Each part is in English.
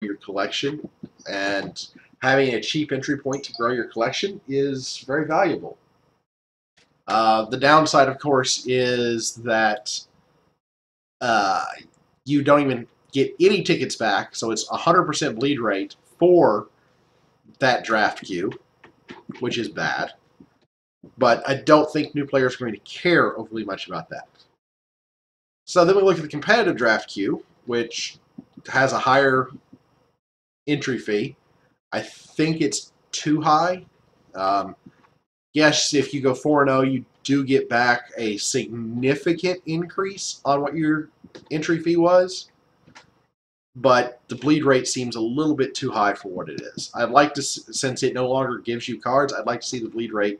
your collection, and having a cheap entry point to grow your collection is very valuable. The downside, of course, is that uh, you don't even get any tickets back, so it's 100% bleed rate for that draft queue, which is bad. But I don't think new players are going to care overly much about that. So then we look at the competitive draft queue, which has a higher entry fee. I think it's too high. Yes, if you go 4-0, you do get back a significant increase on what your entry fee was, but the bleed rate seems a little bit too high for what it is. I'd like to, since it no longer gives you cards, I'd like to see the bleed rate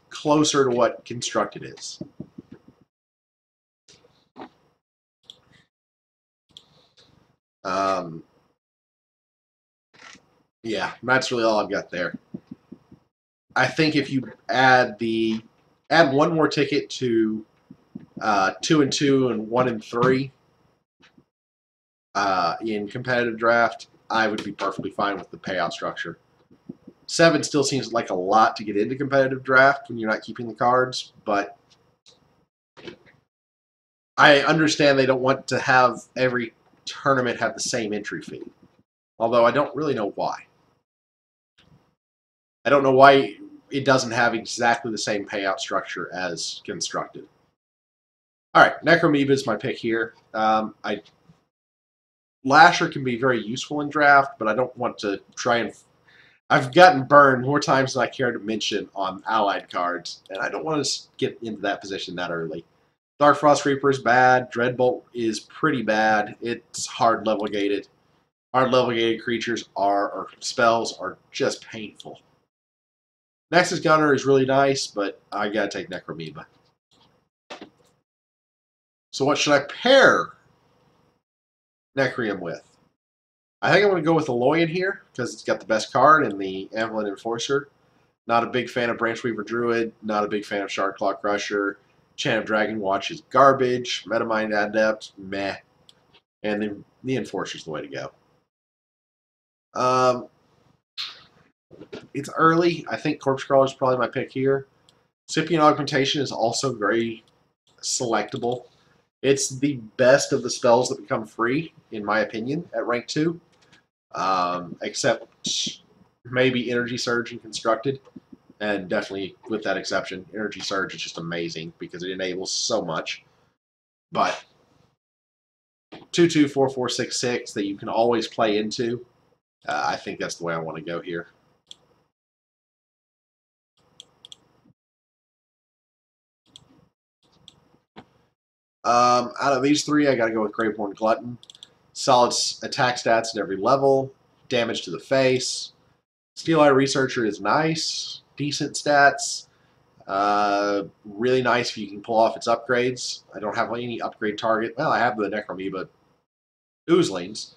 closer to what constructed is. Yeah, that's really all I've got there. I think if you add one more ticket to 2 and 2 and 1 and 3 in competitive draft, I would be perfectly fine with the payout structure. 7 still seems like a lot to get into competitive draft when you're not keeping the cards, but I understand they don't want to have every tournament have the same entry fee. Although I don't really know why. I don't know why it doesn't have exactly the same payout structure as constructed. All right, Necromoeba is my pick here. Lasher can be very useful in draft, but I don't want to try and... I've gotten burned more times than I care to mention on allied cards, and I don't want to get into that position that early. Dark Frost Reaper is bad. Dreadbolt is pretty bad. It's hard level gated. Hard level gated creatures or spells are just painful. Nexus Gunner is really nice, but I gotta take Necromoeba. So what should I pair Necrium with? I think I'm going to go with Aloyan here because it's got the best card in the Avalon Enforcer. Not a big fan of Branchweaver Druid. Not a big fan of Shardclaw Crusher. Chant of Dragon Watch is garbage. Metamind Adept, meh. And the Enforcer's the way to go. It's early. I think Corpse Crawler is probably my pick here. Scythian Augmentation is also very selectable. It's the best of the spells that become free, in my opinion, at rank 2. Except maybe Energy Surge and Constructed. And definitely with that exception, Energy Surge is just amazing because it enables so much. But 2/2, 4/4, 6/6 that you can always play into, I think that's the way I want to go here. Out of these three, I got to go with Graveborn Glutton. Solid attack stats at every level, damage to the face. Steel Eye Researcher is nice, decent stats. Really nice if you can pull off its upgrades. I don't have any upgrade target. Well, I have the Necromoeba Oozlings,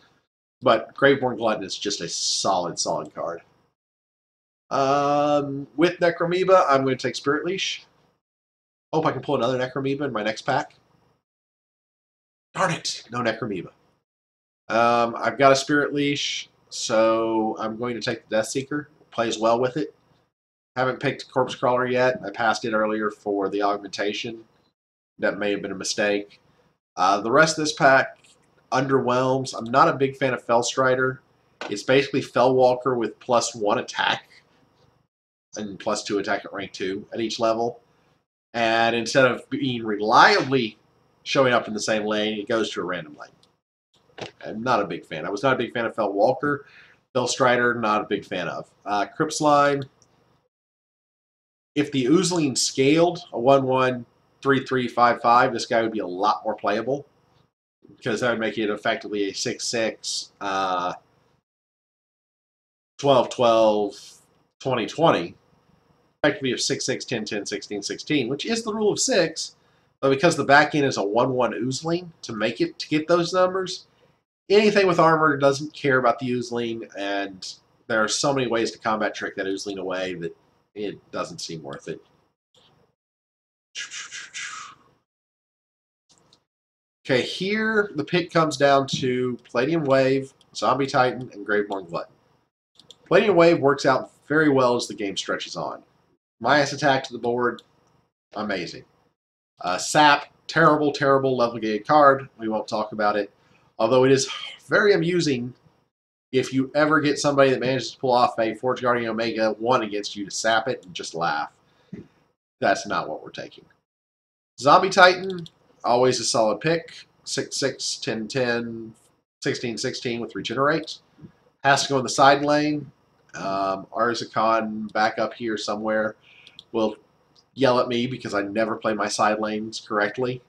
but Graveborn Glutton is just a solid card. With Necromoeba, I'm going to take Spirit Leash. Hope I can pull another Necromoeba in my next pack. Darn it, no Necromoeba. I've got a Spirit Leash, so I'm going to take the Death Seeker. Plays well with it. Haven't picked Corpse Crawler yet. I passed it earlier for the augmentation. That may have been a mistake. The rest of this pack underwhelms. I'm not a big fan of Fellstrider. It's basically Fellwalker with +1 attack and +2 attack at rank 2 at each level. And instead of being reliably showing up in the same lane, it goes to a random lane. I'm not a big fan. I was not a big fan of Fellwalker. Fellstrider, not a big fan of. Crypt Slime. If the Oozling scaled a 1/1, 3/3, 5/5, this guy would be a lot more playable because that would make it effectively a 6/6, 12/12, 20/20. Effectively of 6/6, 10/10, 16/16, which is the rule of 6. But because the back end is a 1/1 Oozling, to get those numbers, anything with armor doesn't care about the Oozling, and there are so many ways to combat trick that Oozling away that it doesn't seem worth it. Okay, here the pick comes down to Palladium Wave, Zombie Titan, and Graveborn Glutton. Palladium Wave works out very well as the game stretches on. Minus attack to the board, amazing. Sap, terrible, terrible level gated card. We won't talk about it. Although it is very amusing if you ever get somebody that manages to pull off a Forge Guardian Omega 1 against you to sap it and just laugh. That's not what we're taking. Zombie Titan, always a solid pick. 6/6, 10/10, 16/16 with Regenerate. Has to go in the side lane. Arzakon back up here somewhere will yell at me because I never play my side lanes correctly.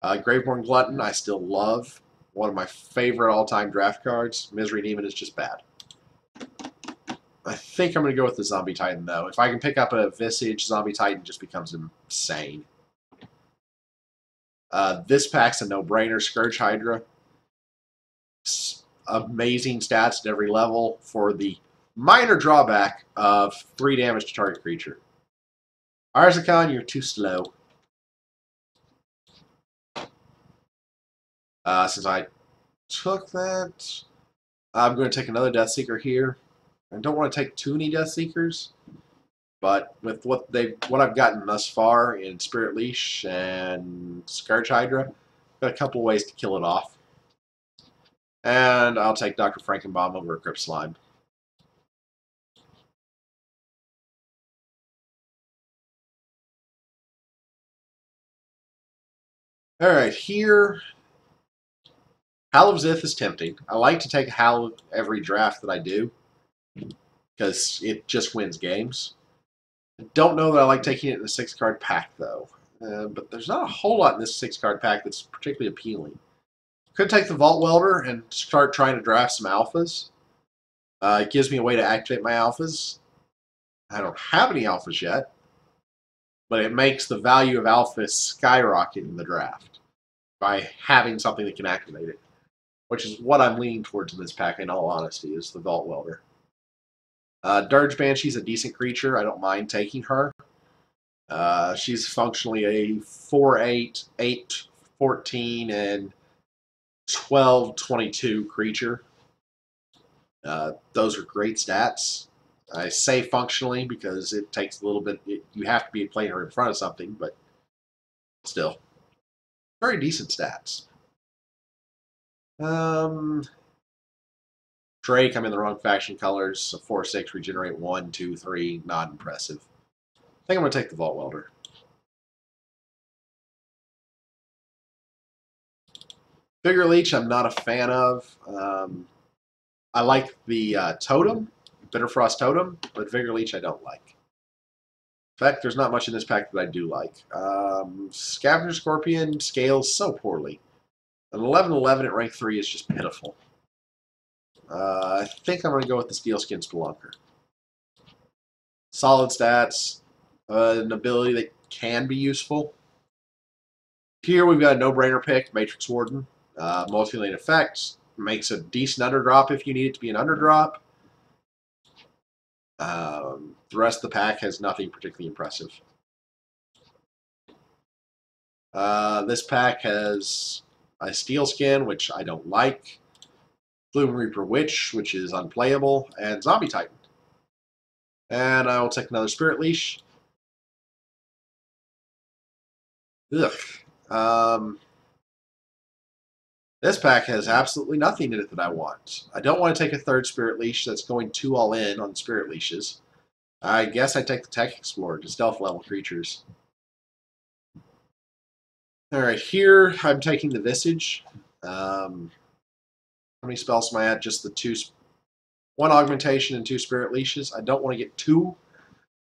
Graveborn Glutton, I still love. One of my favorite all-time draft cards. Misery Demon is just bad. I think I'm going to go with the Zombie Titan, though. If I can pick up a Visage, Zombie Titan just becomes insane. This pack's a no-brainer. Scourge Hydra. Amazing stats at every level for the minor drawback of 3 damage to target creature. Arzakon, you're too slow. Since I took that, I'm going to take another Death Seeker here. I don't want to take too many Death Seekers, but with what I've gotten thus far in Spirit Leash and Scourge Hydra, got a couple ways to kill it off. And I'll take Dr. Frankenbaum over Crypt Slime. Alright, here, Howl of Zith is tempting. I like to take a Howl every draft that I do, because it just wins games. I don't know that I like taking it in a 6-card pack, though. But there's not a whole lot in this 6-card pack that's particularly appealing. Could take the Vault Welder and start trying to draft some alphas. It gives me a way to activate my alphas. I don't have any alphas yet, but it makes the value of alphas skyrocket in the draft by having something that can activate it, which is what I'm leaning towards in this pack, in all honesty, is the Vault Welder. Dirge Banshee's a decent creature. I don't mind taking her. She's functionally a 4/8, 8/14, and 12/22 creature. Those are great stats. I say functionally because it takes a little bit. You have to be playing her in front of something, but still, very decent stats. Drake, I'm in the wrong faction colors. 4/6, regenerate 1, 2, 3. Not impressive. I think I'm going to take the Vault Welder. Vigor Leech, I'm not a fan of. I like the Totem, Bitterfrost Totem, but Vigor Leech I don't like. In fact, there's not much in this pack that I do like. Scavenger Scorpion scales so poorly. An 11/11 at rank 3 is just pitiful. I think I'm going to go with the Steelskin Spelunker. Solid stats, an ability that can be useful. Here we've got a no-brainer pick, Matrix Warden. Multi-lane effects, makes a decent underdrop if you need it to be an underdrop. The rest of the pack has nothing particularly impressive. This pack has a Steel Skin, which I don't like, Gloom Reaper Witch, which is unplayable, and Zombie Titan. And I will take another Spirit Leash. Ugh. This pack has absolutely nothing in it that I want. I don't want to take a third Spirit Leash that's going too all in on Spirit Leashes. I guess I take the Tech Explorer to stealth level creatures. Alright, here I'm taking the Visage. How many spells am I at? Just the 2. 1 Augmentation and 2 Spirit Leashes. I don't want to get too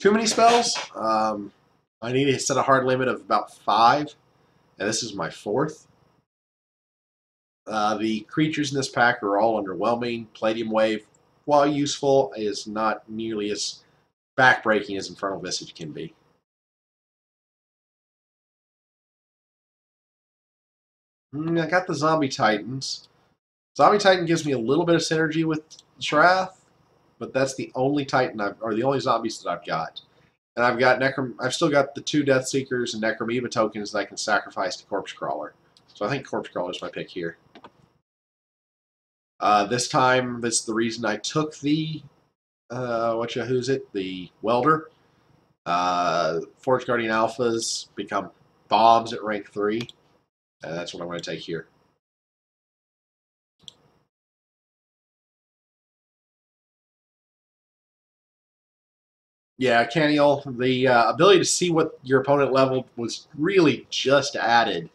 many spells. I need to set a hard limit of about 5. And this is my 4th. The creatures in this pack are all underwhelming. Palladium Wave, while useful, is not nearly as backbreaking as Infernal Visage can be. I got the Zombie Titans. Zombie Titan gives me a little bit of synergy with Shrath, but that's the only Titan or the only zombies that I've got. And I've still got the 2 Death Seekers and Necromoeba tokens that I can sacrifice to Corpse Crawler. So I think Corpse Crawler is my pick here. This time, that's the reason I took the the welder. Forge Guardian Alphas become bombs at rank 3. That's what I'm going to take here. Yeah, Caniel, the ability to see what your opponent leveled was really just added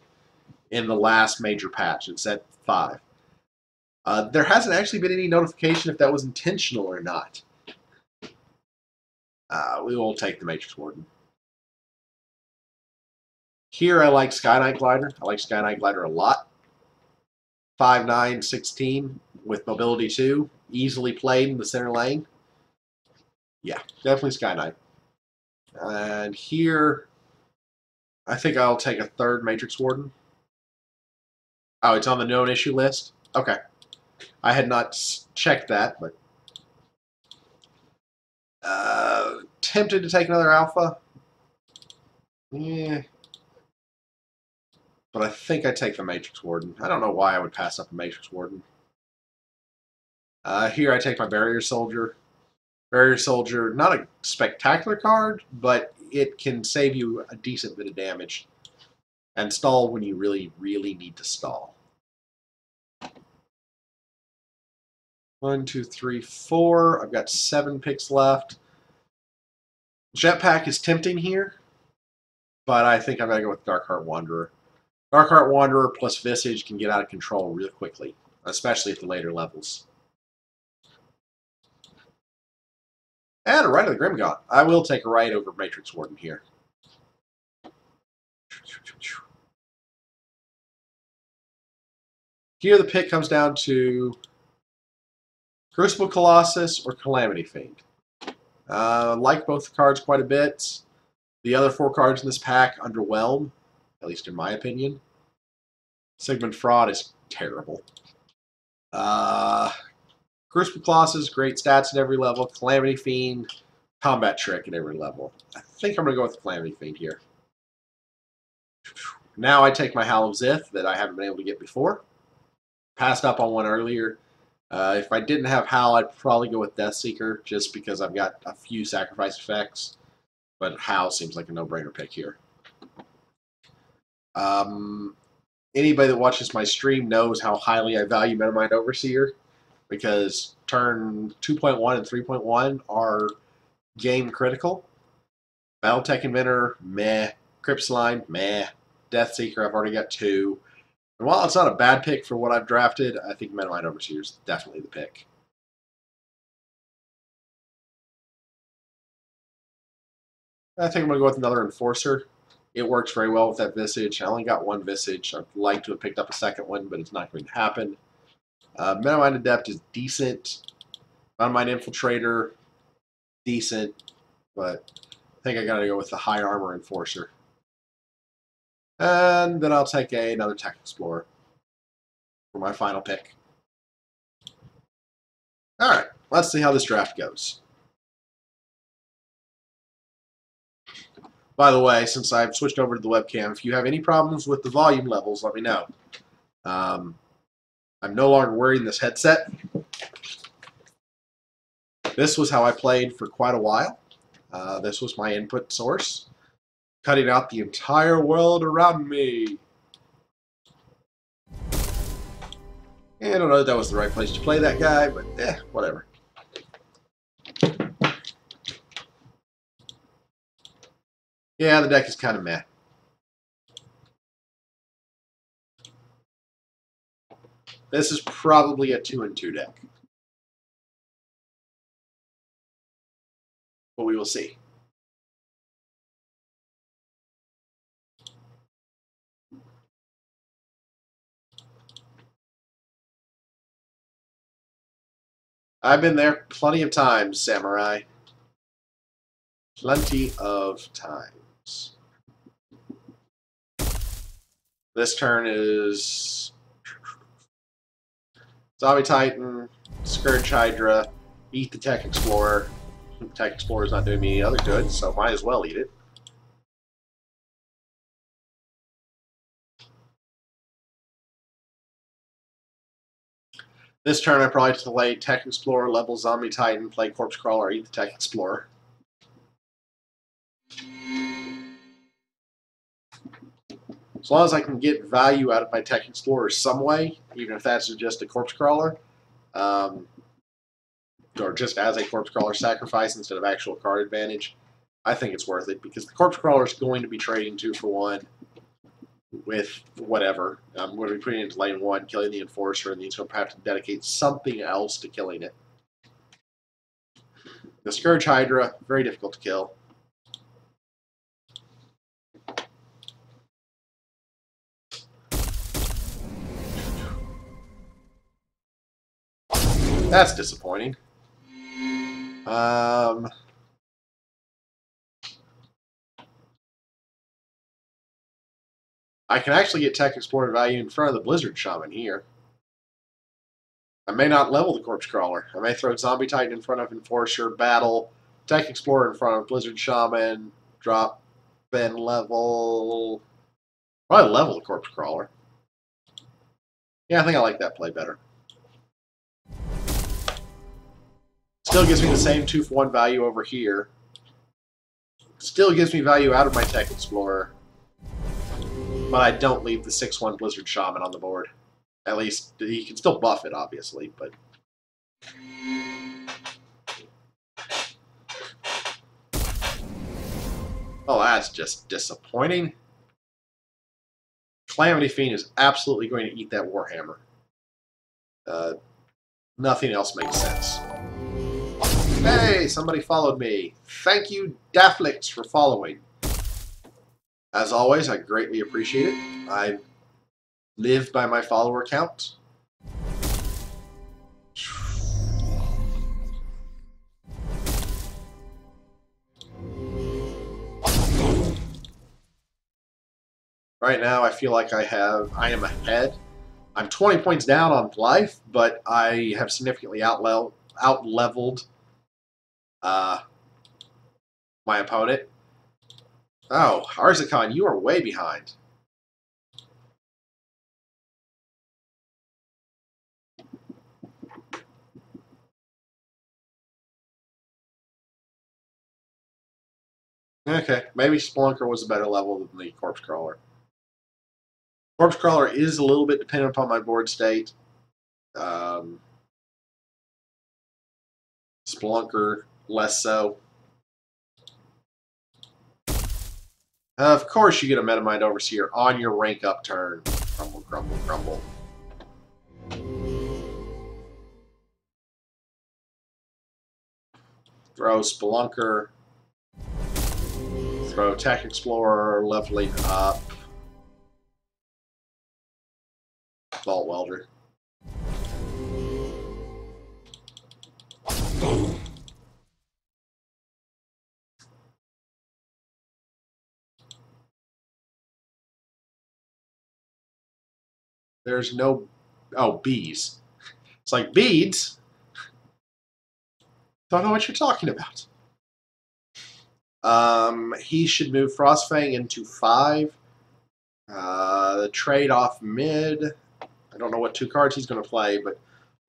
in the last major patch. It's at 5. There hasn't actually been any notification if that was intentional or not. We will take the Matrix Warden. Here I like Sky Knight Glider. I like Sky Knight Glider a lot. 5'9", 16 with mobility 2. Easily played in the center lane. Yeah, definitely Sky Knight. And here, I think I'll take a third Matrix Warden. Oh, it's on the known issue list? Okay. I had not checked that, but... tempted to take another Alpha. Yeah. But I think I take the Matrix Warden. I don't know why I would pass up a Matrix Warden. Here I take my Barrier Soldier. Barrier Soldier, not a spectacular card, but it can save you a decent bit of damage. And stall when you really, really need to stall. 1, 2, 3, 4. I've got 7 picks left. Jetpack is tempting here, but I think I'm going to go with Darkheart Wanderer. Darkheart Wanderer plus Visage can get out of control really quickly, especially at the later levels. And a Rite of the Grimgaunt. I will take a Rite over Matrix Warden here. Here the pick comes down to Crucible Colossus or Calamity Fiend. Like both cards quite a bit. The other 4 cards in this pack underwhelm, at least in my opinion. Sigmund Fraud is terrible. Crucible Colossus, great stats at every level. Calamity Fiend, combat trick at every level. I think I'm going to go with Calamity Fiend here. Now I take my Howl of Zith that I haven't been able to get before. Passed up on one earlier. If I didn't have Howl, I'd probably go with Deathseeker just because I've got a few sacrifice effects. But Howl seems like a no-brainer pick here. Anybody that watches my stream knows how highly I value Metamind Overseer because turn 2.1 and 3.1 are game critical. Battletech Inventor, meh. Cryptslime, meh. Deathseeker, I've already got 2. And while it's not a bad pick for what I've drafted, I think Metamind Overseer is definitely the pick. I think I'm going to go with another Enforcer. It works very well with that Visage. I only got 1 Visage. I'd like to have picked up a second one, but it's not going to happen. Metamind Adept is decent. Metamind Infiltrator, decent. But I think I got to go with the High Armor Enforcer. And then I'll take another Tech Explorer for my final pick. Alright, let's see how this draft goes. By the way, since I've switched over to the webcam, if you have any problems with the volume levels, let me know. I'm no longer wearing this headset. This was how I played for quite a while. This was my input source, cutting out the entire world around me. And I don't know if that was the right place to play that guy, but whatever. Yeah, the deck is kind of meh. This is probably a 2-2 deck. But we will see. I've been there plenty of times, Samurai. Plenty of times. This turn is Zombie Titan, Scourge Hydra, eat the Tech Explorer. Tech Explorer is not doing me any other good, so might as well eat it. This turn I probably play Tech Explorer, level Zombie Titan, play Corpse Crawler, eat the Tech Explorer. As long as I can get value out of my Tech Explorer some way, even if that's just a Corpse Crawler, or just as a Corpse Crawler sacrifice instead of actual card advantage, I think it's worth it because the Corpse Crawler is going to be trading 2 for 1 with whatever. I'm going to be putting it into lane 1, killing the Enforcer, and he's going to have to dedicate something else to killing it. The Scourge Hydra, very difficult to kill. That's disappointing. I can actually get Tech Explorer value in front of the Blizzard Shaman here. I may not level the Corpse Crawler. I may throw Zombie Titan in front of Enforcer, battle, Tech Explorer in front of Blizzard Shaman, drop, then level... Probably level the Corpse Crawler. Yeah, I think I like that play better. Still gives me the same 2 for 1 value over here. Still gives me value out of my Tech Explorer. But I don't leave the 6/1 Blizzard Shaman on the board. At least, he can still buff it, obviously, but... Oh, that's just disappointing. Calamity Fiend is absolutely going to eat that Warhammer. Nothing else makes sense. Hey, somebody followed me. Thank you, Daflix, for following. As always, I greatly appreciate it. I live by my follower count. Right now, I feel like I am ahead. I'm 20 points down on life, but I have significantly out-leveled my opponent. Oh, Arzakon, you are way behind. Okay, maybe Spelunker was a better level than the Corpse Crawler. Corpse Crawler is a little bit dependent upon my board state. Spelunker, less so. Of course you get a Metamind Overseer on your rank up turn. Crumble, crumble, crumble. Throw Spelunker. Throw Tech Explorer, leveling up. Vault Welder. There's no... Oh, bees. It's like, beads? Don't know what you're talking about. He should move Frostfang into 5. The trade-off mid. I don't know what 2 cards he's going to play, but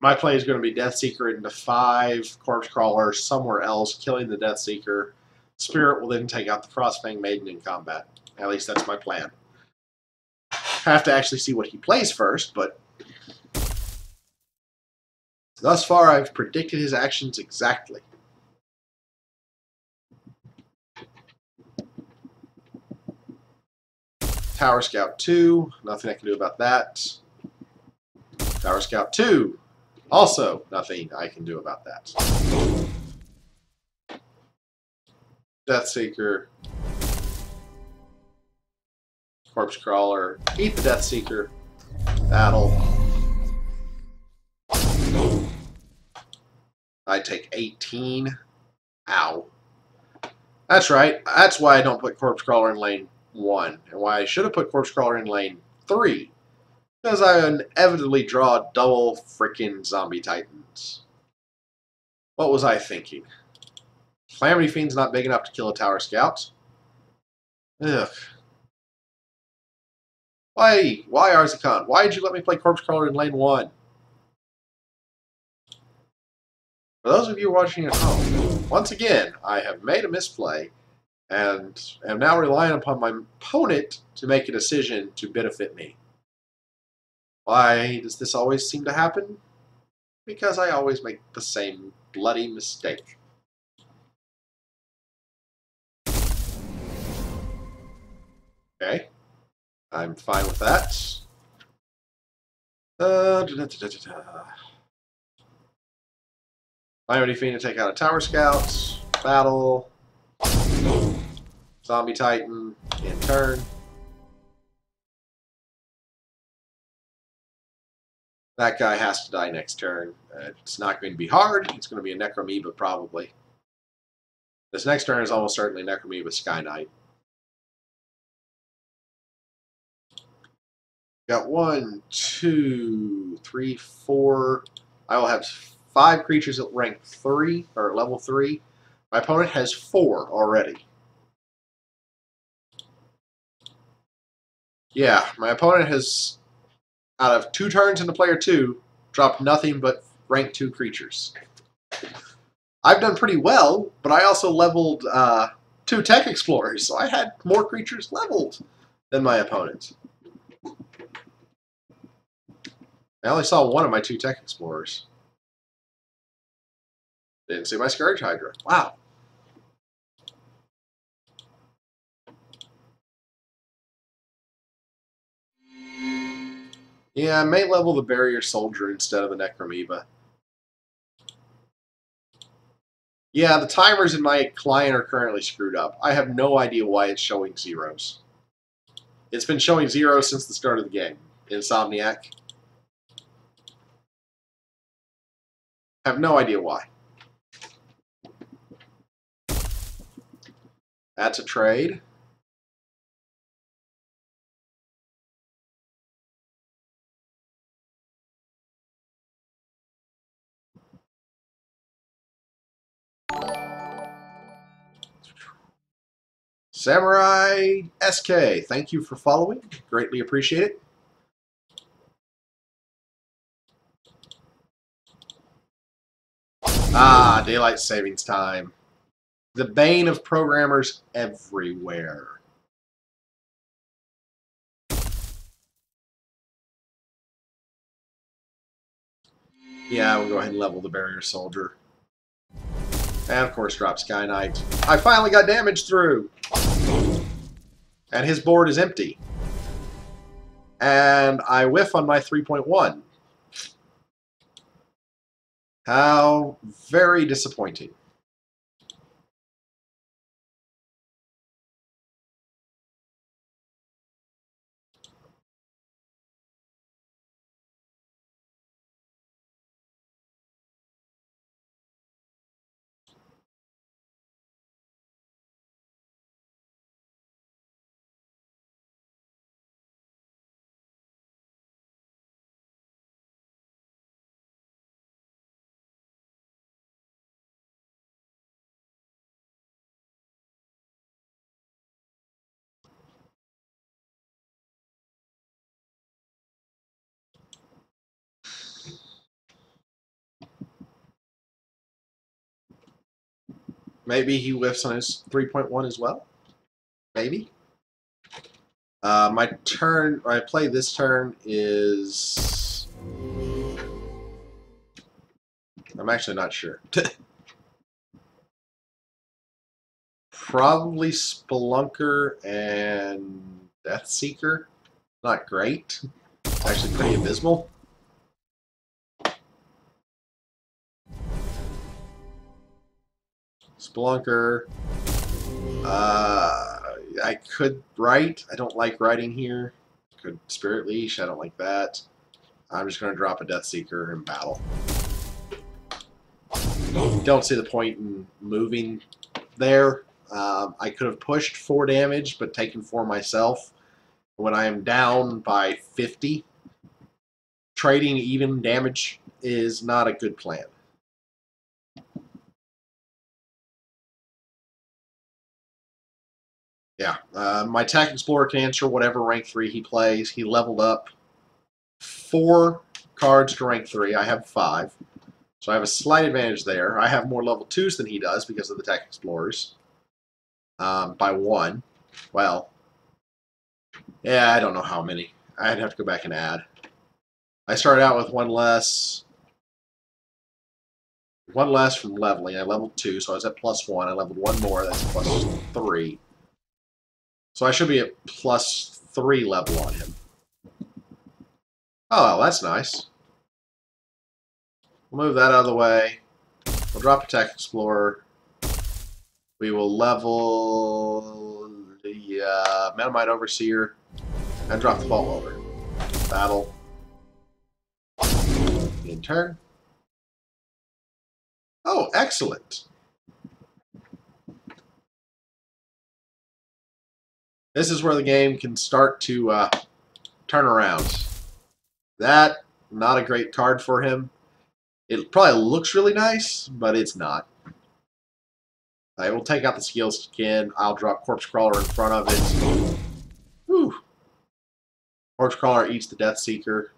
my play is going to be Deathseeker into 5, Corpse Crawler somewhere else, killing the Deathseeker. Spirit will then take out the Frostfang Maiden in combat. At least that's my plan. Have to actually see what he plays first, but thus far I've predicted his actions exactly. Tower Scout 2, nothing I can do about that. Tower Scout 2, also nothing I can do about that. Deathseeker. Corpse Crawler. Eat the Deathseeker. Battle. I take 18. Ow. That's right. That's why I don't put Corpse Crawler in lane 1. And why I should have put Corpse Crawler in lane 3. Because I inevitably draw double freaking Zombie Titans. What was I thinking? Calamity Fiend's not big enough to kill a Tower Scout. Ugh. Why Arzakon? Why did you let me play Corpse Crawler in lane 1? For those of you watching at home, once again, I have made a misplay and am now relying upon my opponent to make a decision to benefit me. Why does this always seem to happen? Because I always make the same bloody mistake. Okay, I'm fine with that. Mighty Fiend to take out a Tower Scout. Battle. Zombie Titan in turn. That guy has to die next turn. It's not going to be hard. It's going to be a Necromoeba probably. This next turn is almost certainly Necromoeba Sky Knight. Got 1, 2, 3, 4. I will have 5 creatures at rank 3 or level 3. My opponent has 4 already. Yeah, my opponent has, out of 2 turns into player 2, dropped nothing but rank 2 creatures. I've done pretty well, but I also leveled 2 Tech Explorers, so I had more creatures leveled than my opponent. I only saw 1 of my 2 Tech Explorers. Didn't see my Scourge Hydra. Wow. Yeah, I may level the Barrier Soldier instead of the Necromoeba. Yeah, the timers in my client are currently screwed up. I have no idea why it's showing zeros. It's been showing zeros since the start of the game. Insomniac. I have no idea why. That's a trade. Samurai SK, thank you for following. Greatly appreciate it. Ah, daylight savings time. The bane of programmers everywhere. Yeah, we'll go ahead and level the Barrier Soldier. And of course drop Sky Knight. I finally got damage through! And his board is empty. And I whiff on my 3.1. How very disappointing. Maybe he whiffs on his 3.1 as well? Maybe? My turn, I play this turn is... I'm actually not sure. Probably Spelunker and Deathseeker. Not great. Actually pretty abysmal. Spelunker. I could write. I don't like writing here. Could Spirit Leash. I don't like that. I'm just going to drop a Deathseeker in battle. Don't see the point in moving there. I could have pushed 4 damage, but taken 4 myself. When I am down by 50, trading even damage is not a good plan. Yeah, my Tech Explorer can answer whatever rank 3 he plays. He leveled up 4 cards to rank 3. I have 5. So I have a slight advantage there. I have more level 2s than he does because of the Tech Explorers. By 1. Well, yeah, I don't know how many. I'd have to go back and add. I started out with one less from leveling. I leveled 2, so I was at +1. I leveled 1 more, that's +3. So I should be at +3 level on him. Oh, well, that's nice. We'll move that out of the way. We'll drop Attack Explorer. We will level the Metamite Overseer and drop the Vault Welder. Battle. In turn. Oh, excellent. This is where the game can start to turn around. That, not a great card for him. It probably looks really nice, but it's not. I will take out the Scale Skin. I'll drop Corpse Crawler in front of it. Whew. Corpse Crawler eats the Death Seeker.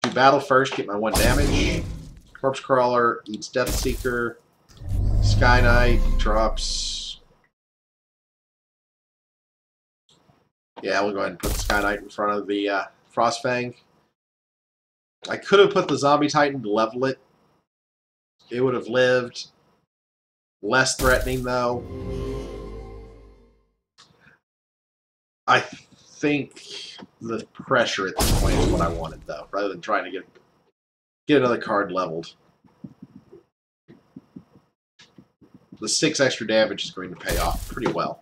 Do battle first, get my 1 damage. Corpse Crawler eats Death Seeker. Sky Knight drops. Yeah, we'll go ahead and put the Sky Knight in front of the Frostfang. I could have put the Zombie Titan to level it. It would have lived. Less threatening, though. I think the pressure at this point is what I wanted, though, rather than trying to get another card leveled. The 6 extra damage is going to pay off pretty well.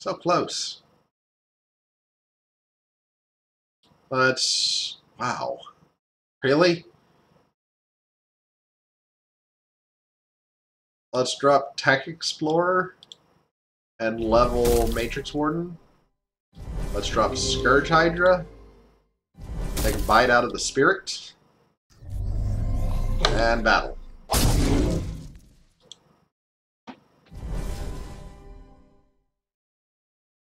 So close. But, wow. Really? Let's drop Tech Explorer and level Matrix Warden. Let's drop Scourge Hydra. Take a bite out of the Spirit. And battle.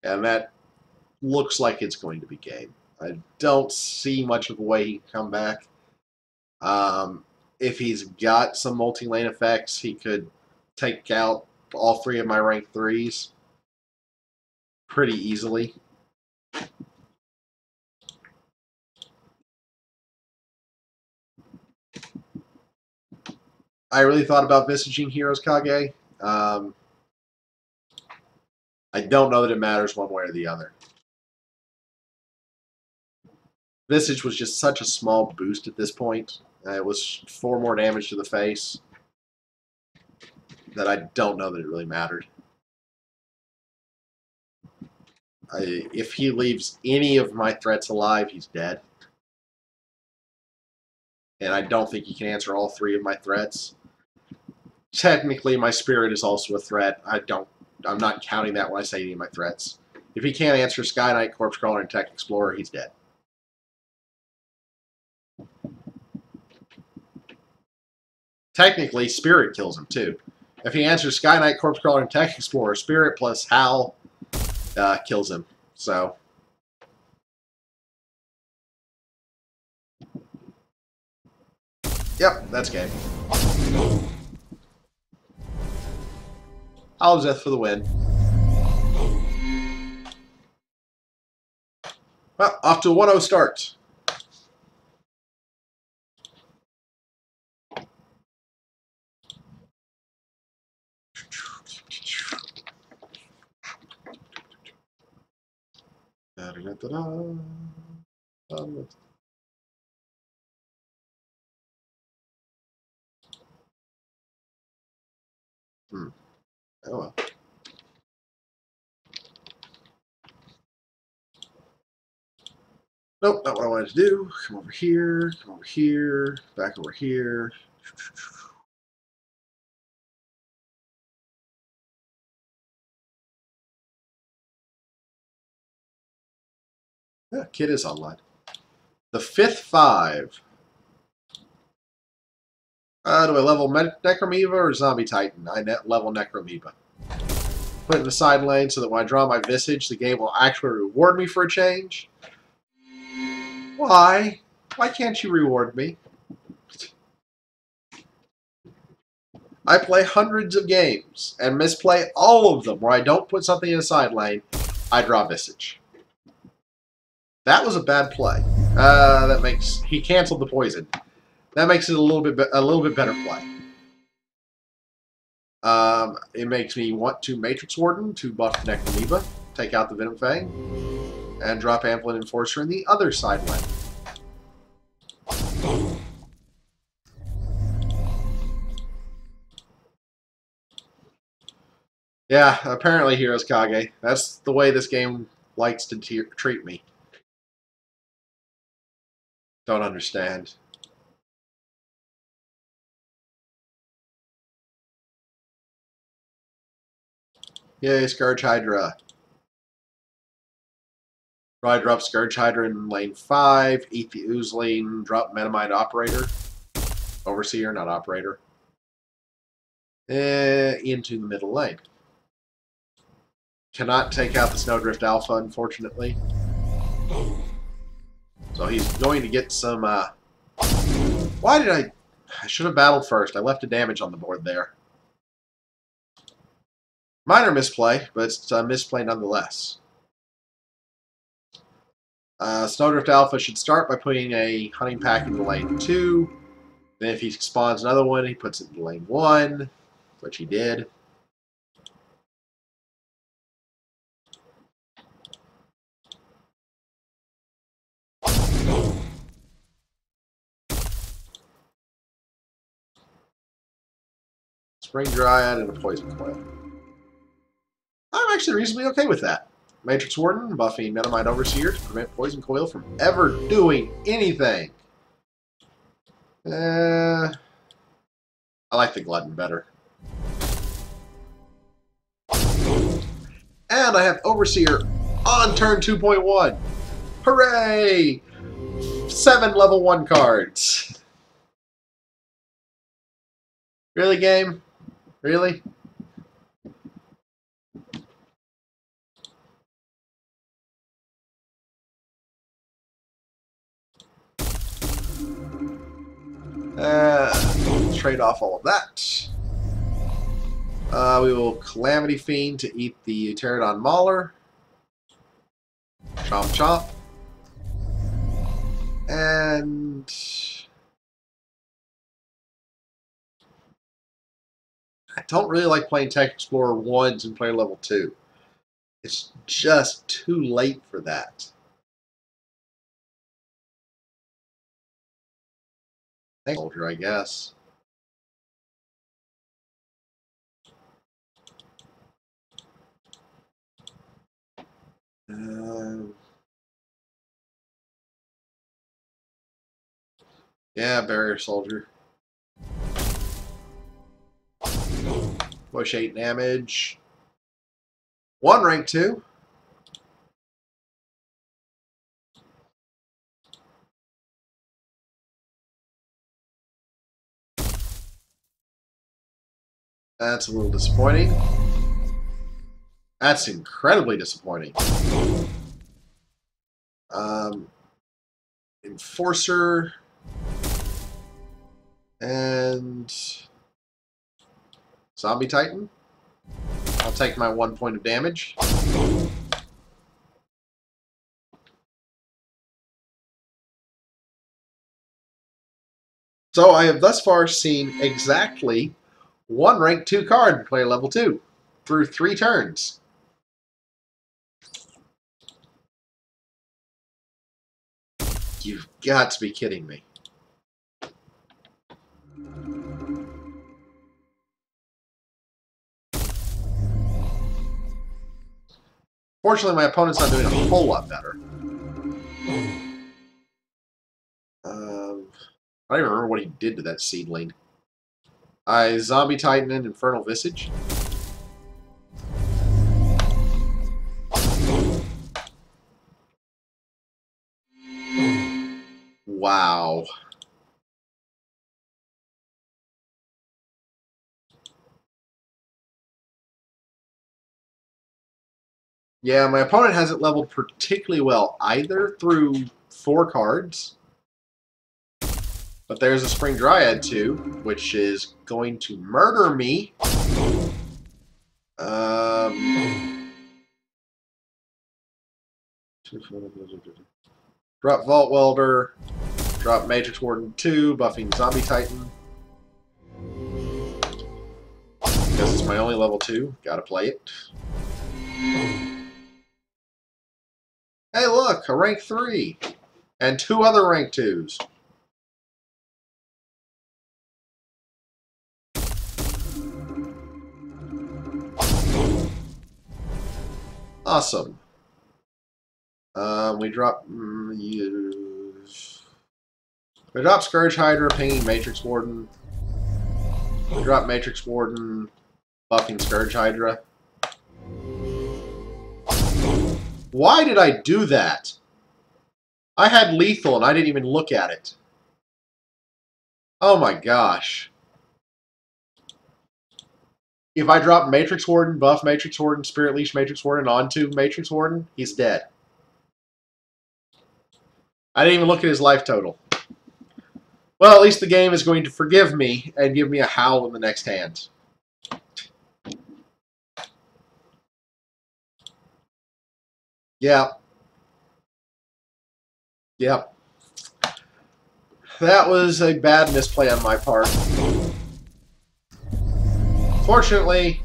And that looks like it's going to be game. I don't see much of a way he can come back. If he's got some multi-lane effects, he could take out all 3 of my rank 3s pretty easily. I really thought about Visaging Heroes Kage. I don't know that it matters one way or the other. Visage was just such a small boost at this point. It was 4 more damage to the face that I don't know that it really mattered. If he leaves any of my threats alive, he's dead. And I don't think he can answer all 3 of my threats. Technically, my Spirit is also a threat. I'm not counting that when I say any of my threats. If he can't answer Sky Knight, Corpse Crawler, and Tech Explorer, he's dead. Technically, Spirit kills him, too. If he answers Sky Knight, Corpse Crawler, and Tech Explorer, Spirit plus Howl kills him. So, yep, that's game. Howl's Death for the win. Well, off to a 1-0 start. Oh well. Nope, not what I wanted to do. Come over here, back over here. Yeah, kid is online. The 5th 5. Do I level Necromoeba or Zombie Titan? I level Necromoeba. Put it in the side lane so that when I draw my Visage, the game will actually reward me for a change. Why? Why can't you reward me? I play hundreds of games and misplay all of them where I don't put something in a side lane. I draw Visage. That was a bad play. He canceled the poison. That makes it a little bit better play. It makes me want to Matrix Warden to buff Necromoeba, take out the Venom Fang, and drop Amplin Enforcer in the other side lane. Yeah, apparently Heroes Kage. That's the way this game likes to treat me. Don't understand. Yay, Scourge Hydra. Probably drop Scourge Hydra in lane 5, eat the Oozling, drop Metamite Operator. Overseer, not Operator. Into the middle lane. Cannot take out the Snowdrift Alpha, unfortunately. So he's going to get some... Why did I should have battled first. I left a damage on the board there. Minor misplay, but it's a misplay nonetheless. Snowdrift Alpha should start by putting a Hunting Pack into lane 2. Then if he spawns another one, he puts it in lane 1, which he did. Spring Dryad and a Poison Coil. I'm actually reasonably okay with that. Matrix Warden, buffing Metamite Overseer to prevent Poison Coil from ever doing anything. I like the Glutton better. And I have Overseer on turn 2.1. Hooray! 7 level 1 cards. Really, game? Really? Trade off all of that. We will Calamity Fiend to eat the Pterodon Mauler. Chomp chomp. And... I don't really like playing Tech Explorer 1s in player level 2. It's just too late for that. Soldier, I guess. Yeah, Barrier Soldier. Push 8 damage. 1 rank 2. That's a little disappointing. That's incredibly disappointing. Enforcer. And Zombie Titan. I'll take my 1 point of damage. So I have thus far seen exactly 1 rank 2 card in player level 2 through 3 turns. You've got to be kidding me. Fortunately, my opponent's not doing a whole lot better. I don't even remember what he did to that seedling. I Zombie Titan and Infernal Visage. Wow. Yeah, my opponent hasn't leveled particularly well either through 4 cards. But there's a Spring Dryad too, which is going to murder me. Drop Vault Welder. Drop Matrix Warden 2, buffing Zombie Titan. Guess it's my only level 2. Gotta play it. Hey look, a rank 3. And 2 other rank 2s. Awesome. We drop... We drop Scourge Hydra, pinging Matrix Warden. We drop Matrix Warden, buffing Scourge Hydra. Why did I do that? I had lethal and I didn't even look at it. Oh my gosh. If I drop Matrix Warden, buff Matrix Warden, Spirit Leash Matrix Warden onto Matrix Warden, he's dead. I didn't even look at his life total. Well, at least the game is going to forgive me and give me a howl in the next hand. Yeah. Yep. That was a bad misplay on my part. Fortunately,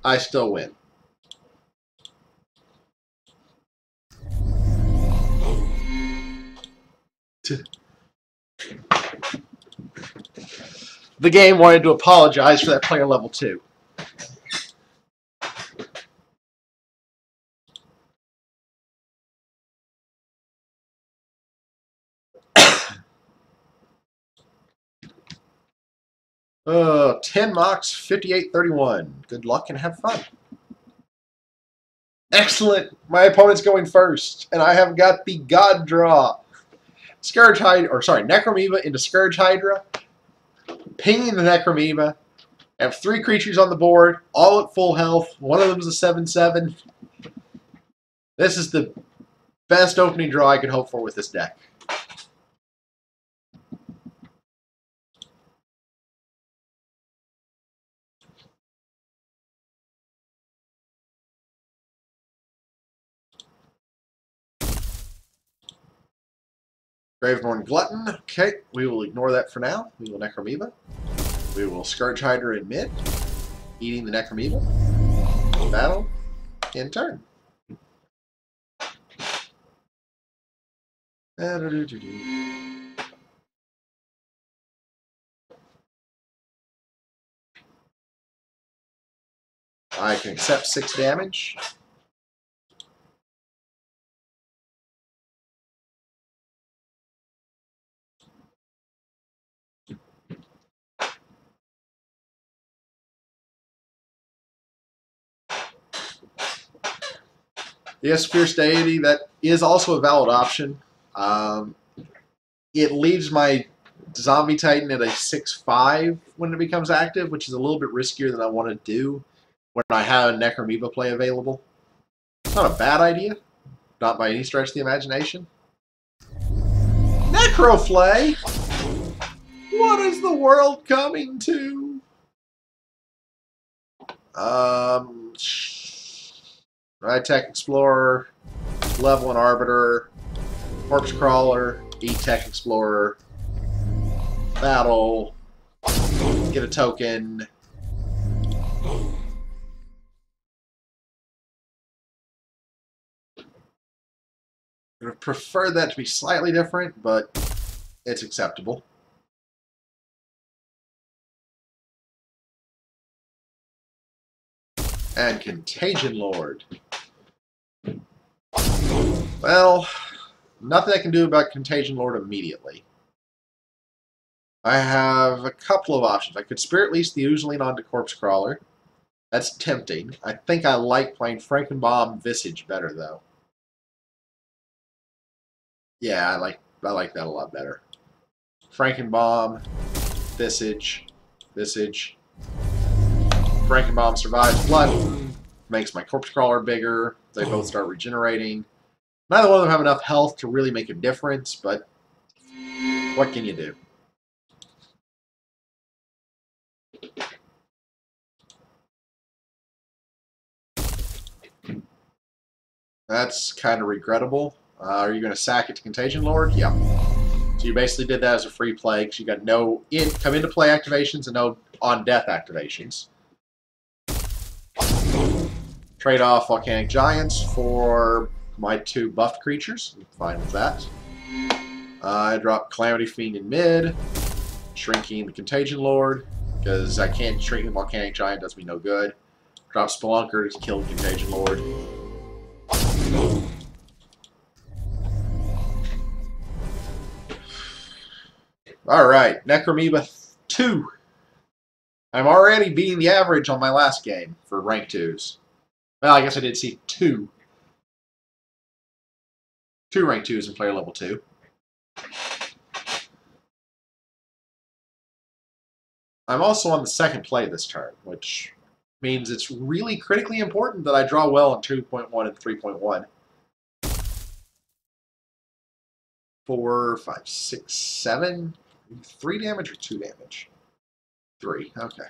I still win. The game wanted to apologize for that player level 2. Oh, 10 mocks, 58-31. Good luck and have fun. Excellent. My opponent's going first, and I have got the God draw. Scourge Hydra, or sorry, Necromoeba into Scourge Hydra. Pinging the Necromoeba. I have 3 creatures on the board, all at full health. One of them is a 7/7. This is the best opening draw I could hope for with this deck. Graveborn Glutton. Okay, we will ignore that for now. We will Necromoeba. We will Scourge Hydra in mid, eating the Necromoeba. Battle. In turn. I can accept 6 damage. Yes, Fierce Deity, that is also a valid option. It leaves my Zombie Titan at a 6/5 when it becomes active, which is a little bit riskier than I want to do when I have a Necromoeba play available. It's not a bad idea, not by any stretch of the imagination. Necroflay? What is the world coming to? Tech Explorer, Level and Arbiter, Corpse Crawler, Tech Explorer, Battle, get a token. I would prefer that to be slightly different, but it's acceptable. And Contagion Lord. Well, nothing I can do about Contagion Lord immediately. I have a couple of options. I could Spirit Lease the Oozeling onto Corpse Crawler. That's tempting. I think I like playing Frankenbomb Visage better, though. Yeah, I like that a lot better. Frankenbomb, Visage. Frankenbomb survives Blood. makes my corpse crawler bigger. They both start regenerating. Neither one of them have enough health to really make a difference, but what can you do? That's kind of regrettable. Are you going to sack it to Contagion Lord? Yeah. So you basically did that as a free play because you got no come into play activations and no on-death activations. Trade off Volcanic Giants for my 2 buffed creatures. I'm fine with that. I drop Calamity Fiend in mid, shrinking the Contagion Lord, because I can't shrink the Volcanic Giant, does me no good. Drop Spelunker to kill the Contagion Lord. Alright, Necromoeba 2. I'm already beating the average on my last game for rank 2s. Well, I guess I did see 2. 2 rank 2s in player level 2. I'm also on the second play this turn, which means it's really critically important that I draw well in 2.1 and 3.1. 4, 5, 6, 7. 3 damage or 2 damage? 3, okay.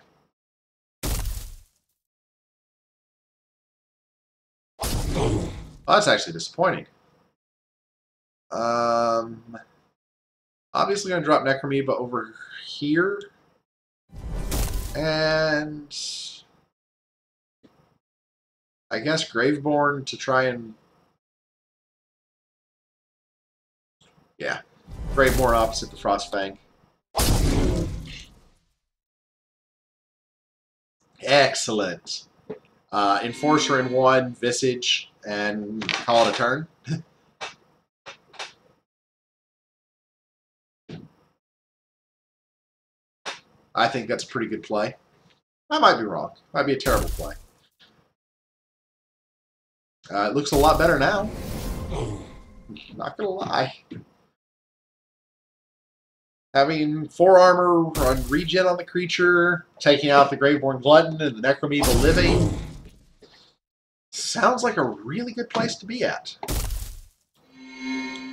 Oh, that's actually disappointing. Obviously going to drop Necromoeba over here. And I guess Graveborn to try and... Yeah. Graveborn opposite the Frostfang. Excellent. Enforcer in 1, Visage, and call it a turn. I think that's a pretty good play. I might be wrong. Might be a terrible play. It looks a lot better now. Not gonna lie. Having 4 armor on regen on the creature, taking out the Graveborn Glutton and the Necromoeba living. Sounds like a really good place to be at.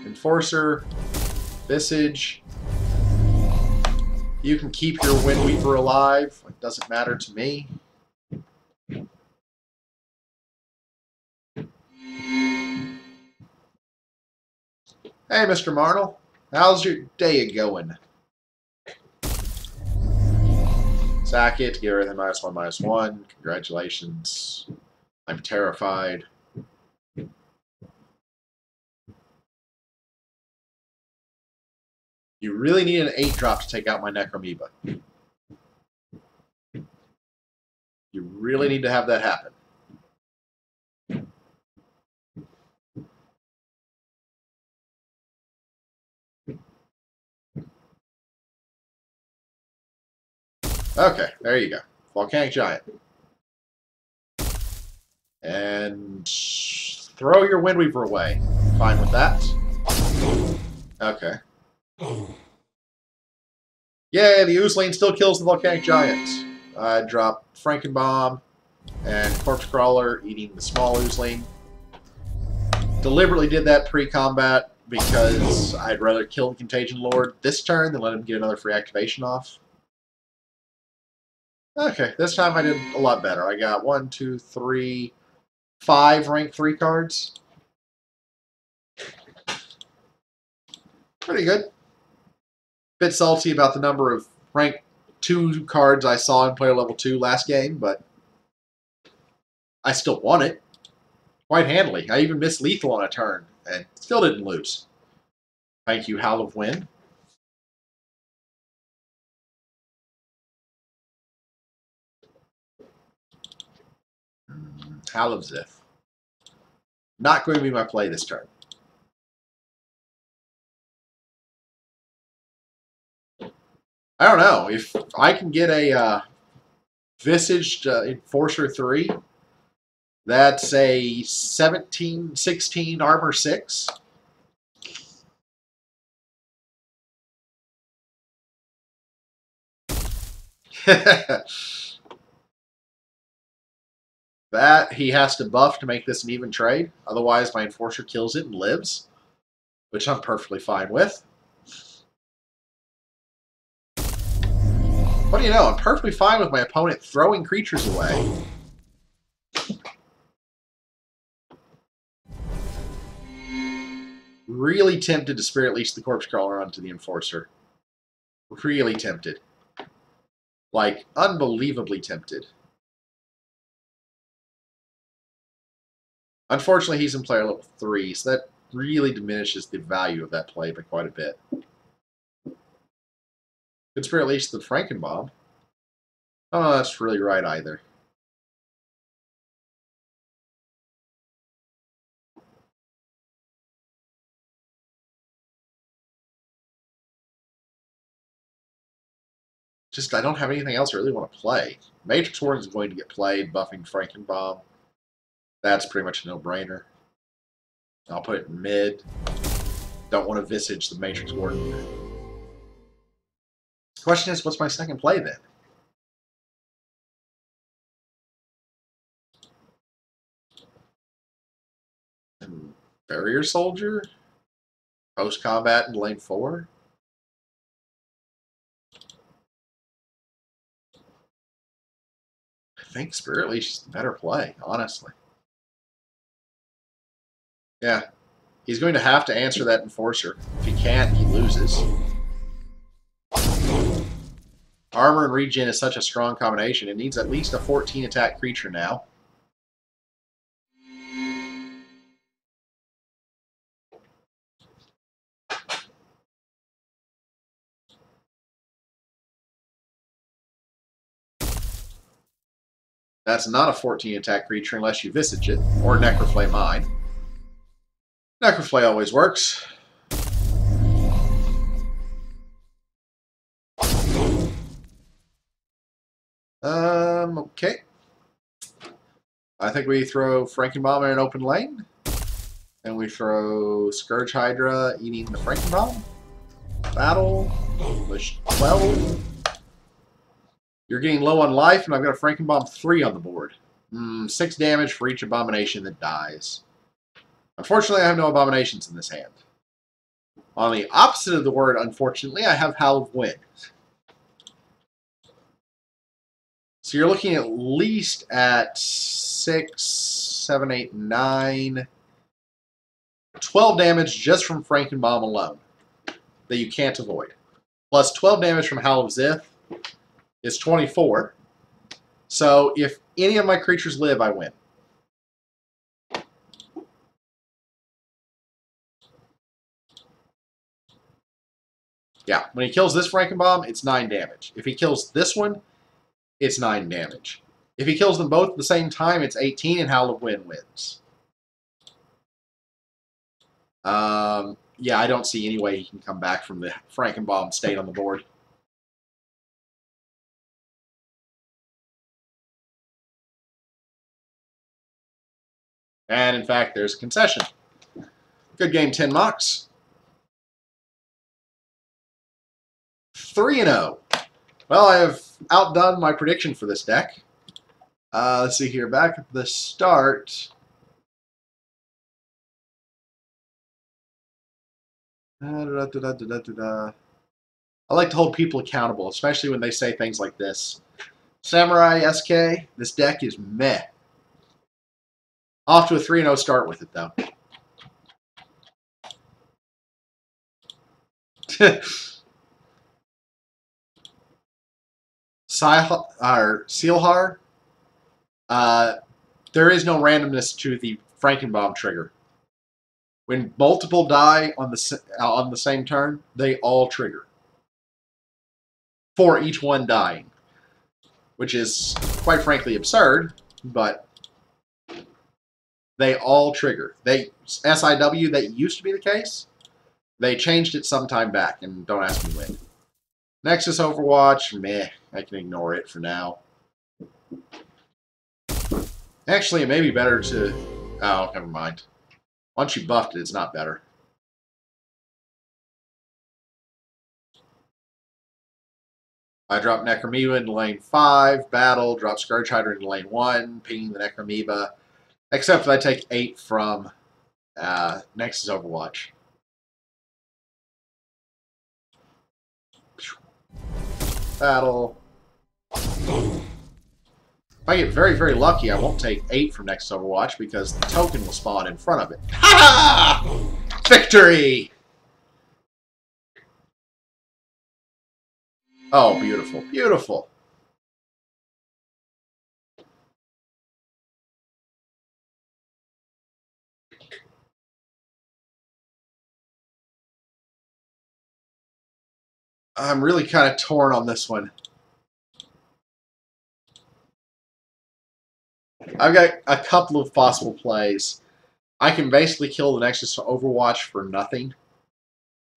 Enforcer, Visage. You can keep your Windweaver alive. It doesn't matter to me. Hey, Mr. Marnell. How's your day going? Sack it, get everything -1/-1. Congratulations. I'm terrified. You really need an 8-drop to take out my Necromoeba. You really need to have that happen. Okay, there you go. Volcanic Giant. And throw your Windweaver away. Fine with that. Okay. Yay, the Oozling still kills the Volcanic Giant. I drop Frankenbomb and Corpse Crawler eating the small Oozling. Deliberately did that pre-combat because I'd rather kill the Contagion Lord this turn than let him get another free activation off. Okay, this time I did a lot better. I got 1, 2, 3, 5 rank 3 cards. Pretty good. Bit salty about the number of rank 2 cards I saw in player level 2 last game, but I still won it. Quite handily. I even missed lethal on a turn and still didn't lose. Thank you, Howl of Wind. Howl of Zith. Not going to be my play this turn. I don't know. If I can get a Visaged Enforcer 3, that's a 17, 16 armor 6. That he has to buff to make this an even trade. Otherwise, my Enforcer kills it and lives, which I'm perfectly fine with. What do you know? I'm perfectly fine with my opponent throwing creatures away. Really tempted to Spirit Leash the Corpse Crawler onto the Enforcer. Really tempted. Like, unbelievably tempted. Unfortunately, he's in player level 3, so that really diminishes the value of that play by quite a bit. Could Spirit Leash the Frankenbomb. Oh, that's really right either. Just, I don't have anything else I really want to play. Matrix Warden is going to get played, buffing Frankenbomb. That's pretty much a no-brainer. I'll put it in mid. Don't want to visage the Matrix Warden. Question is, what's my second play then? Barrier Soldier? Post-combat in lane 4? I think Spirit Leash is the better play, honestly. Yeah. He's going to have to answer that Enforcer. If he can't, he loses. Armor and regen is such a strong combination. It needs at least a 14 attack creature now. That's not a 14 attack creature unless you Visage it, or Necroflay mine. Necroflay always works. Okay. I think we throw Frankenbomb in an open lane. And we throw Scourge Hydra eating the Frankenbomb. Battle. Push 12. You're getting low on life, and I've got a Frankenbomb 3 on the board. 6 damage for each abomination that dies. Unfortunately, I have no abominations in this hand. On the opposite of the word, unfortunately, I have Howl of Wind. So you're looking at least at 6, 7, 8, 9, 12 damage just from Frankenbomb alone that you can't avoid. Plus 12 damage from Howl of Zith is 24. So if any of my creatures live, I win. Yeah, when he kills this Frankenbomb, it's 9 damage. If he kills this one, it's 9 damage. If he kills them both at the same time, it's 18, and Howl of Wind wins. Yeah, I don't see any way he can come back from the Frankenbomb state on the board. And in fact, there's a concession. Good game, 10 Mox. 3-0. Well, I have outdone my prediction for this deck. Let's see here. Back at the start. I like to hold people accountable, especially when they say things like this. Samurai SK, this deck is meh. Off to a 3-0 start with it, though. Sealhar, there is no randomness to the Frankenbomb trigger. When multiple die on the same turn, they all trigger. For each one dying. Which is, quite frankly, absurd, but they all trigger. SIW, that used to be the case. They changed it some time back, and don't ask me when. Nexus Overwatch, meh. I can ignore it for now. Actually, it may be better to... Oh, never mind. Once you buffed it, it's not better. I drop Necromoeba into lane 5, battle, drop Scourge Hydra into lane 1, pinging the Necromoeba. Except I take 8 from Nexus Overwatch. Battle. If I get very, very lucky, I won't take 8 from Nexus Overwatch because the token will spawn in front of it. Ha! Victory! Oh, beautiful. Beautiful. I'm really kind of torn on this one. I've got a couple of possible plays. I can basically kill the Nexus Overwatch for nothing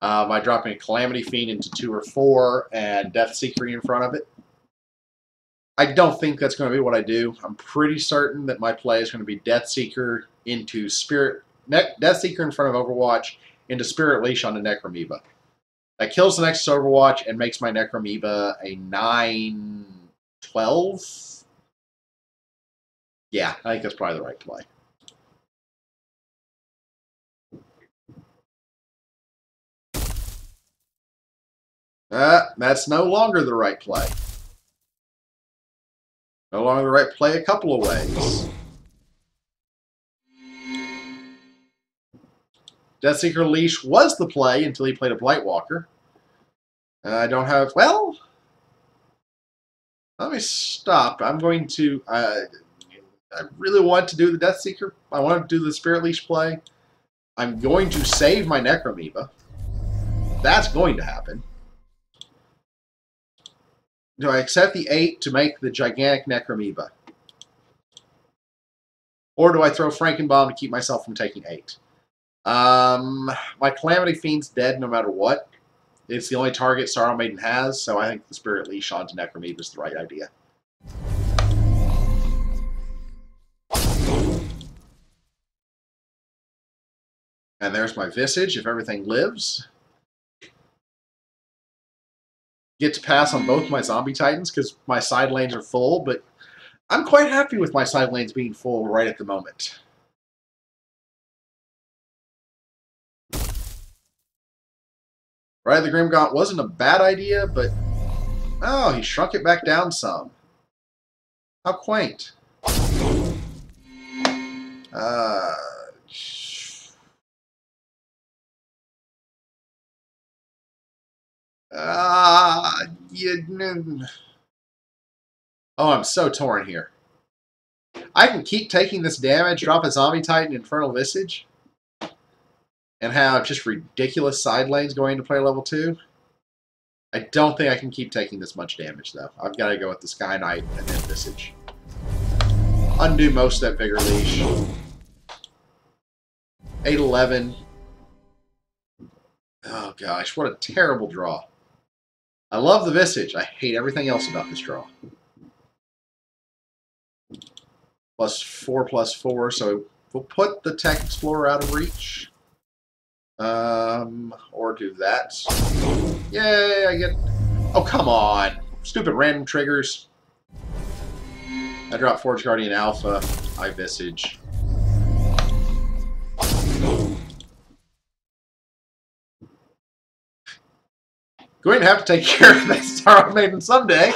by dropping a Calamity Fiend into 2 or 4 and Death Seeker in front of it. I don't think that's going to be what I do. I'm pretty certain that my play is going to be Death Seeker into Death Seeker in front of Overwatch into Spirit Leash on the Necromoeba. That kills the Nexus Overwatch and makes my Necromoeba a 9/12. Yeah, I think that's probably the right play. That's no longer the right play. No longer the right play a couple of ways. Deathseeker Leash was the play until he played a Blightwalker. I don't have... Well... Let me stop. I'm going to... I really want to do the Deathseeker. I want to do the Spirit Leash play. I'm going to save my Necromoeba. That's going to happen. Do I accept the 8 to make the gigantic Necromoeba? Or do I throw Frankenbomb to keep myself from taking 8? My Calamity Fiend's dead no matter what. It's the only target Sorrow Maiden has, so I think the Spirit Leash onto Necromoeba is the right idea. And there's my Visage, if everything lives. Get to pass on both my Zombie Titans, because my side lanes are full, but I'm quite happy with my side lanes being full right at the moment. Right, the Grimgaunt wasn't a bad idea, but... Oh, he shrunk it back down some. How quaint. Oh, I'm so torn here. I can keep taking this damage, drop a Zombie Titan, Infernal Visage, and have just ridiculous side lanes going into player level 2. I don't think I can keep taking this much damage, though. I've got to go with the Sky Knight and then Visage. Undo most of that Vigor Leash. 8/11. Oh, gosh. What a terrible draw. I love the Visage. I hate everything else about this draw. +4/+4, so we'll put the Tech Explorer out of reach. Or do that. Yay, I get... Oh, come on. Stupid random triggers. I drop Forge Guardian Alpha. I Visage. Going to have to take care of that Star Maiden someday.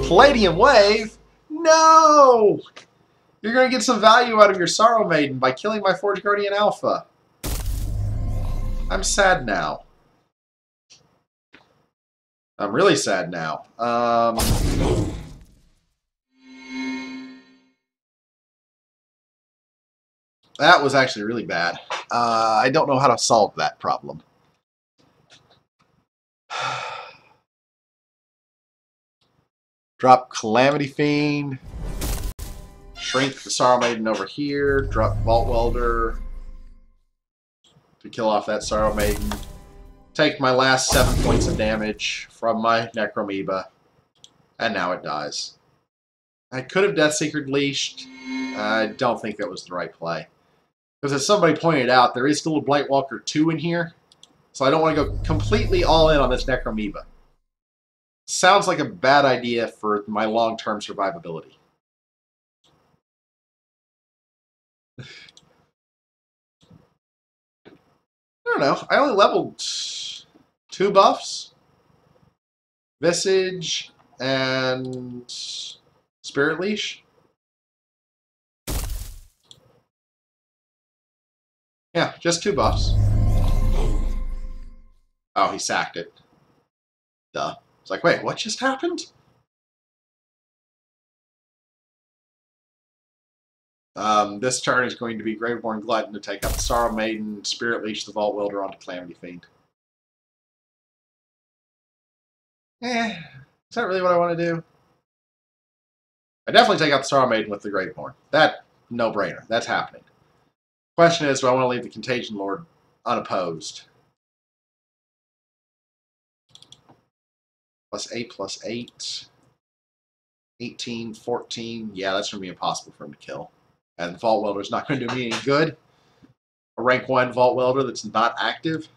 Palladium Wave? No! You're going to get some value out of your Sorrow Maiden by killing my Forge Guardian Alpha. I'm sad now. I'm really sad now. That was actually really bad. I don't know how to solve that problem. Drop Calamity Fiend. Shrink the Sorrow Maiden over here. Drop Vault Welder to kill off that Sorrow Maiden. Take my last 7 points of damage from my Necromoeba. And now it dies. I could have Deathseeker leashed. I don't think that was the right play. Because as somebody pointed out, there is still a Blightwalker 2 in here. So I don't want to go completely all in on this Necromoeba. Sounds like a bad idea for my long-term survivability. I don't know. I only leveled 2 buffs. Visage and Spirit Leash. Yeah, just 2 buffs. Oh, he sacked it. Duh. It's like, wait, what just happened? This turn is going to be Graveborn Glutton to take out the Sorrow Maiden, Spirit Leash the Vault Welder onto Calamity Fiend. Is that really what I want to do? I definitely take out the Sorrow Maiden with the Graveborn. That, no-brainer. That's happening. Question is, do I want to leave the Contagion Lord unopposed? +8/+8. 18, 14. Yeah, that's going to be impossible for him to kill. And the Vault Welder is not going to do me any good. A rank 1 Vault Welder that's not active.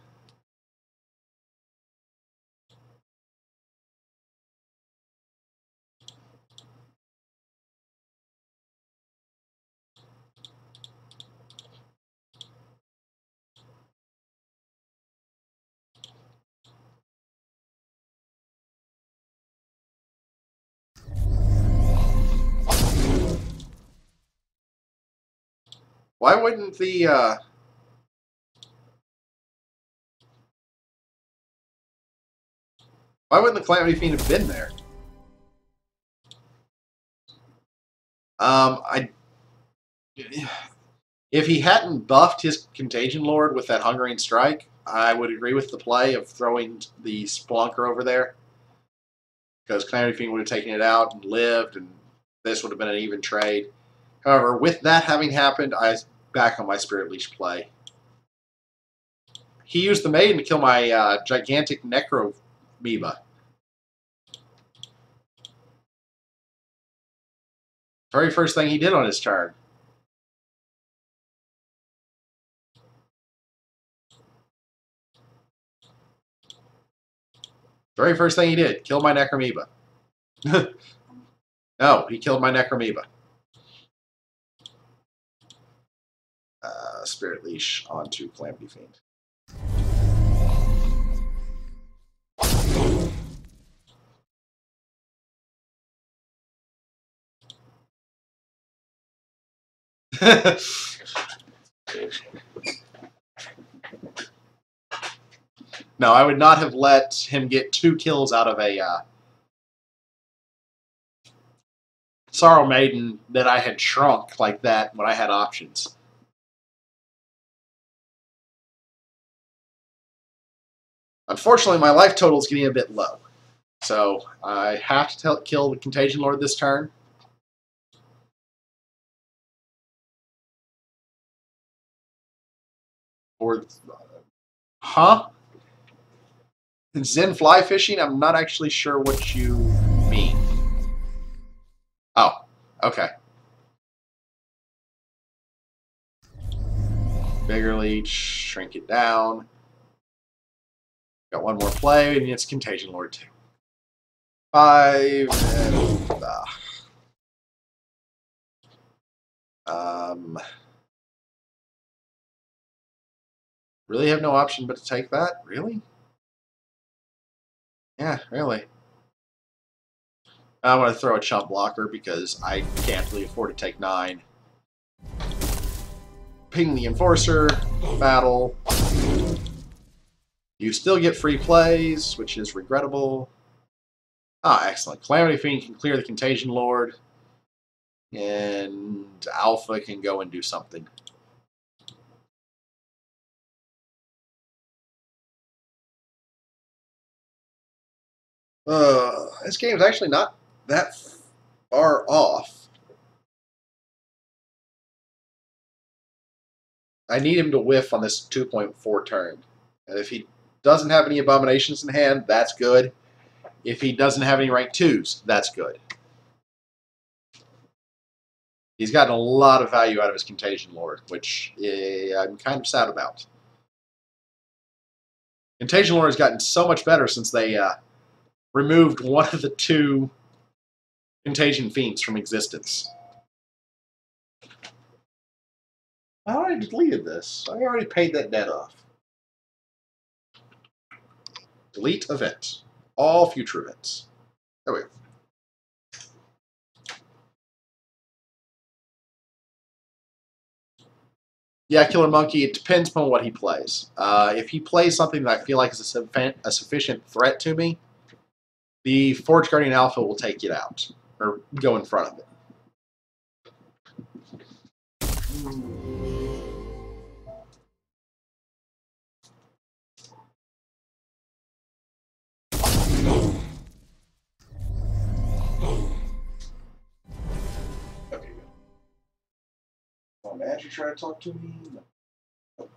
Why wouldn't the Calamity Fiend have been there? If he hadn't buffed his Contagion Lord with that Hungering Strike, I would agree with the play of throwing the Spelunker over there. Because Calamity Fiend would have taken it out and lived, and this would have been an even trade. However, with that having happened, I back on my Spirit Leash play. He used the Maiden to kill my gigantic Necromoeba. Very first thing he did on his turn. Very first thing he did, kill my Necromoeba. No, he killed my Necromoeba. Spirit Leash onto Calamity Fiend. No, I would not have let him get 2 kills out of a Sorrow Maiden that I had shrunk like that when I had options. Unfortunately, my life total is getting a bit low. So I have to kill the Contagion Lord this turn. Or, huh? Zen fly fishing? I'm not actually sure what you mean. Oh, okay. Bigger Leech, shrink it down. Got one more play, and it's Contagion Lord 2. 5, and, really have no option but to take that? Really? Yeah, really. I'm going to throw a chump blocker because I can't really afford to take 9. Ping the Enforcer, battle. You still get free plays, which is regrettable. Ah, excellent. Calamity Fiend can clear the Contagion Lord, and Alpha can go and do something. This game is actually not that far off. I need him to whiff on this 2.4 turn. And if he doesn't have any Abominations in hand, that's good. If he doesn't have any rank 2s, that's good. He's gotten a lot of value out of his Contagion Lord, which I'm kind of sad about. Contagion Lord has gotten so much better since they removed one of the 2 Contagion Fiends from existence. I already deleted this. I already paid that debt off. Delete event. All future events. There we go. Yeah, Killer Monkey, it depends upon what he plays. If he plays something that I feel like is a sufficient threat to me, the Forge Guardian Alpha will take it out, or go in front of it. Okay, good. Oh, man, you try to talk to me? No.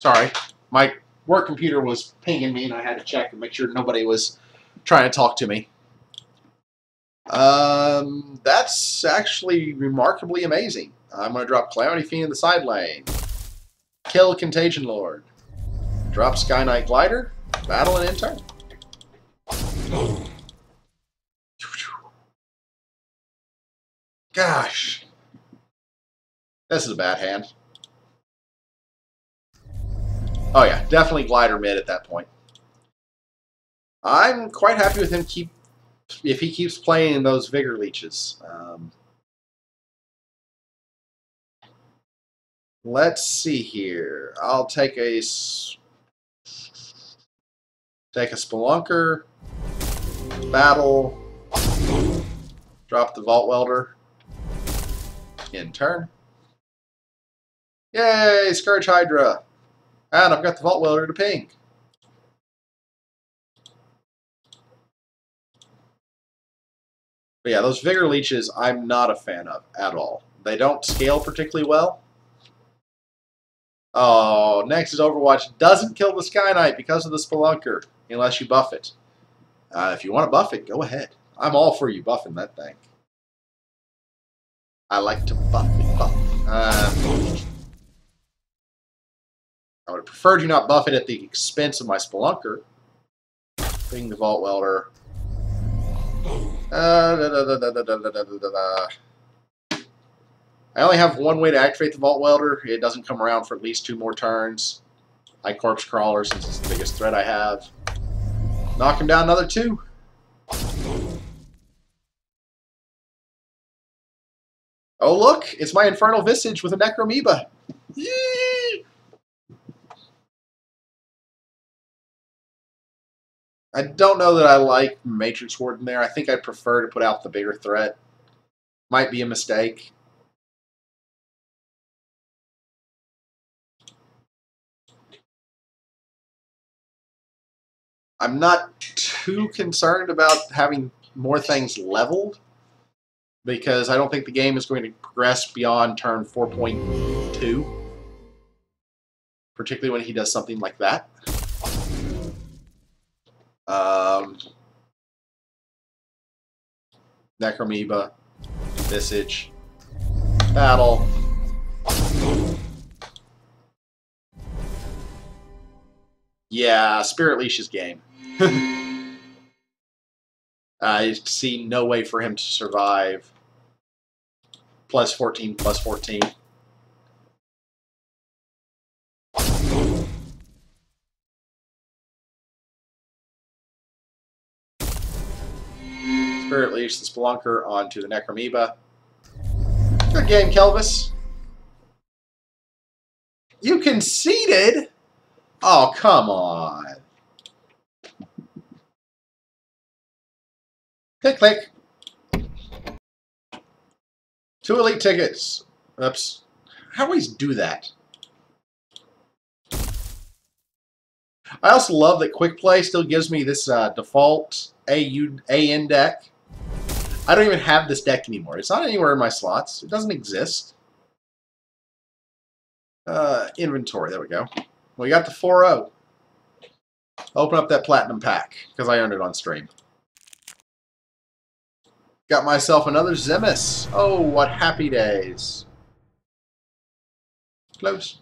Sorry, my work computer was pinging me, and I had to check and make sure nobody was trying to talk to me. That's actually remarkably amazing. I'm going to drop Calamity Fiend in the side lane. Kill Contagion Lord. Drop Sky Knight Glider. Battle and end turn. Gosh. This is a bad hand. Oh yeah, definitely Glider mid at that point. I'm quite happy with him if he keeps playing those Vigor Leeches. Let's see here. I'll take a Spelunker, battle, drop the Vault Welder, in turn. Yay, Scourge Hydra! And I've got the Vault Welder to ping. But yeah, those Vigor Leeches I'm not a fan of at all. They don't scale particularly well. Oh, next is Overwatch doesn't kill the Sky Knight because of the Spelunker, unless you buff it. If you want to buff it, go ahead. I'm all for you buffing that thing. I like to buff it, I would have preferred you not buff it at the expense of my Spelunker. Bring the Vault Welder. I only have one way to activate the Vault Welder. It doesn't come around for at least 2 more turns. I Corpse Crawler since it's the biggest threat I have. Knock him down another 2. Oh look, it's my Infernal Visage with a Necromoeba. Yee! I don't know that I like Matrix Warden there. I think I'd prefer to put out the bigger threat. Might be a mistake. I'm not too concerned about having more things leveled, because I don't think the game is going to progress beyond turn 4.2, particularly when he does something like that. Necromoeba, Visage, battle. Yeah, Spirit Leash's game. I see no way for him to survive. Plus 14, plus 14. Spirit Leash the Spelunker onto the Necromoeba. Good game, Kelvis. You conceded? Oh, come on. Click, click. 2 elite tickets. Oops. How do always do that? I also love that Quick Play still gives me this default AN deck. I don't even have this deck anymore. It's not anywhere in my slots. It doesn't exist. Inventory. There we go. We got the 4-0. Open up that Platinum pack, because I earned it on stream. Got myself another Zemis. Oh, what happy days. Close.